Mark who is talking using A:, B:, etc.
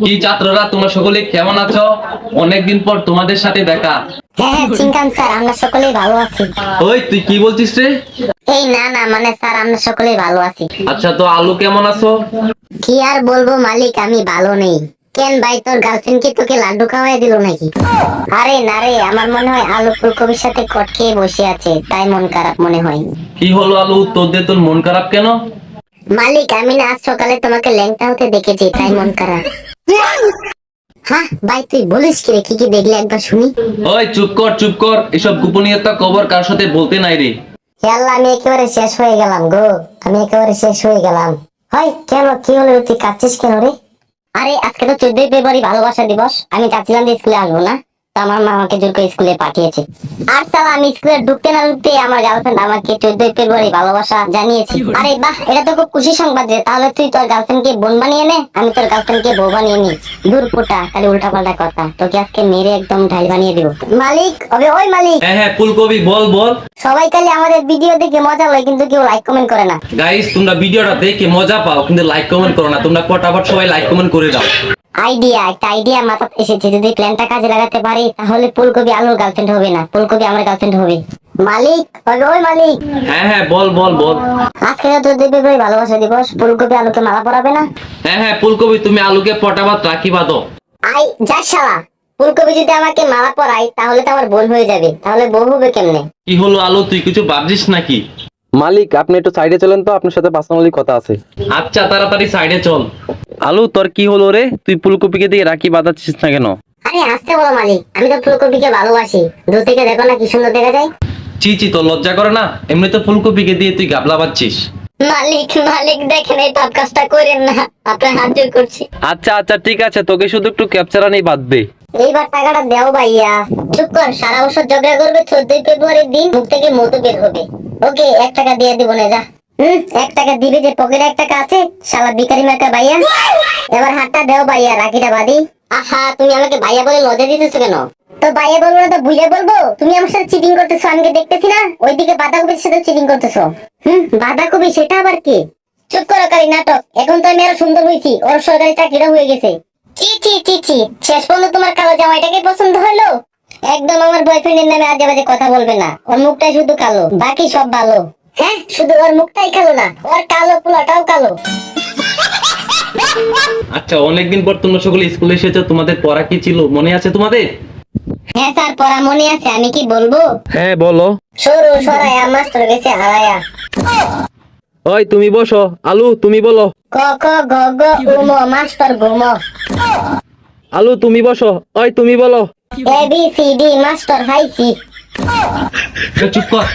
A: কি ছাত্ররা তোমরা সকলে কেমন আছো? অনেকদিন পর তোমাদের সাথে দেখা।
B: হ্যাঁ চিনকাম স্যার, আমরা সকলেই ভালো আছি।
A: ওই তুই কি বলছিস রে?
B: এই না না মানে স্যার, আমরা সকলেই ভালো আছি।
A: আচ্ছা তো আলু কেমন আছো?
B: কি আর বলবো মালিক, আমি ভালো নেই। কেন ভাই, তোর গার্লফ্রেন্ড কি তোকে লাড্ডু খাওয়াই দিল নাকি? আরে না রে, আমার মনে হয় আলু ফুলকপির সাথে কট খেয়ে বসে আছে, তাই মন খারাপ মনে হয়।
A: কি হলো আলু, তোদের তোর মন খারাপ কেন?
B: মালিক, আমি না আজ সকালে তোমাকে ল্যাংটা হতে দেখেছি, তাই মন খারাপ। হ্যাঁ ভাই, তুই বলিস কি রে? কি কি দেখলি একবার শুনি।
A: ওই চুপ কর চুপ কর, এসব গোপনীয়তা খবর কার সাথে বলতে নাই রে।
B: হে আল্লাহ, আমি একেবারে শেষ হয়ে গেলাম গো, আমি একেবারে শেষ হয়ে গেলাম। হয় কেন, কি হলো রে? তুই কাঁদছিস কেন রে? আরে আজকে তো 14ই ফেব্রুয়ারি ভালোবাসা দিবস। আমি চাচ্ছিলাম যে স্কুলে আসবো না, তো আমার মা আমাকে জোর করে স্কুলে পাঠিয়েছে। আর সালা, আমি স্কুলে ঢুকতে না ঢুকতে আমার গার্লফ্রেন্ড আমাকে 14ই ফেব্রুয়ারি ভালোবাসা জানিয়েছে। আরে বাহ, এটা তো খুব খুশি সংবাদ রে। তাহলে তুই তোর গার্লফ্রেন্ড কে বোন বানিয়ে নে, আমি তোর গার্লফ্রেন্ড কে বউ বানিয়ে নি। দূর পুটা, খালি উল্টা পাল্টা কথা। তোকে আজকে মেরে একদম ঢাল বানিয়ে দিব। মালিক, ওবে ওই মালিক।
A: হ্যাঁ হ্যাঁ ফুলকপি বল বল।
B: সবাই খালি আমাদের ভিডিও দেখে মজা লয়, কিন্তু কেউ লাইক কমেন্ট করে না।
A: গাইস, তোমরা ভিডিওটা দেখে মজা পাও কিন্তু লাইক কমেন্ট করো না। তোমরা ফটাফট সবাই লাইক কমেন্ট করে দাও।
B: একটা আইডিয়া মাথায় এসেছে। যদি প্ল্যানটা কাজে লাগাতে পারি, তাহলে ফুলকপি আলুর গার্লফ্রেন্ড হবে না, ফুলকপি আমার গার্লফ্রেন্ড হবে। মালিক, ওই মালিক।
A: হ্যাঁ হ্যাঁ বল বল বল।
B: আজকে তো 14ই ফেব্রুয়ারি ভালোবাসা দিবস, ফুলকপি আলুকে মালা পরাবে না?
A: হ্যাঁ হ্যাঁ ফুলকপি, তুমি আলুকে ফটাফট রাখি বাঁধো।
B: আই যা শালা, ফুলকপি যদি আমাকে মালা পরাই তাহলে তো আমার বোন হয়ে যাবে, তাহলে বউ হবে কেমনে?
A: কি হলো আলু, তুই কিছু ভাবছিস নাকি?
C: মালিক, আপনি একটু সাইডে চলেন তো, আপনার সাথে পার্সোনালি কথা আছে।
A: আচ্ছা তাড়াতাড়ি সাইডে চল।
C: আলু, তোর কি হলো রে? তুই ফুলকপিকে দিয়ে রাখি বাঁধাচ্ছিস না কেন?
B: আরে আসতে বলো মালিক, আমি তো ফুলকপিকে ভালোবাসি। দূর থেকে দেখো না কি সুন্দর দেখা যায়।
A: চি চি, তোর লজ্জা করে না? এমনি তো ফুলকপিকে দিয়ে তুই গাবলা বাচ্ছিস।
B: মালিক মালিক, দেখেন এই পাপ কাজটা করেন না, আপনার হাত জোর করছি।
C: আচ্ছা আচ্ছা ঠিক আছে, তোকে শুধু একটু ক্যাপচার আনেই বাঁধবে।
B: এইবার টাকাটা দেও ভাইয়া। চুপ কর, সারা বছর ঝগড়া করবে, 14ই ফেব্রুয়ারির দিন মুখ থেকে মধু বের হবে। ওকে, 1 টাকা দিয়ে দিব না, যা। 1 টাকা দিবে যে, পকেটে 1 টাকা আছে, শালা ভিখারি মার্কা ভাইয়া। এবার হাতটা দেও ভাইয়া, রাখিটা বাঁধি। আহা, তুমি আমাকে ভাইয়া বলে লজ্জা দিতেছো কেন? তো ভাইয়া বলবো না তো বুঝে বলবো? তুমি আমার সাথে চিটিং করতেছো, আমি কি দেখতেছি না? ওইদিকে বাঁধাকপির সাথে চিটিং করতেছো। বাঁধাকপি, সেটা আবার কি? চুপ করো কারি নাটক। এখন তো আমি আরো সুন্দর হয়েছি, ওর সরকারি চাকরিটা হয়ে গেছে। চি চি চি চি, শেষ পর্যন্ত তোমার কালো জামাইটাকে পছন্দ হলো? একদম আমার বয়ফ্রেন্ডের নামে আজে বাজে কথা বলবে না। ওর মুখটাই শুধু কালো, বাকি সব ভালো। হ্যাঁ, শুধু ওর মুখটাই কালো না, ওর কালো পোলাটাও কালো।
A: আচ্ছা, অনেকদিন পর তোমরা সকলে স্কুলে এসেছো, তোমাদের পড়া কি ছিল মনে আছে তোমাদের?
B: হ্যাঁ স্যার, পড়া মনে আছে। আমি কি বলবো?
C: হ্যাঁ বলো।
B: সরু সরাইয়া মাস্টার গেছে হারায়া।
C: ওই তুমি বসো। আলু তুমি বলো।
B: ক খ গ গ উম মাস্টার ঘুম।
C: আলু তুমি বসো। ওই তুমি বলো।
B: A B C D master হাইছি।
A: চুপ কর।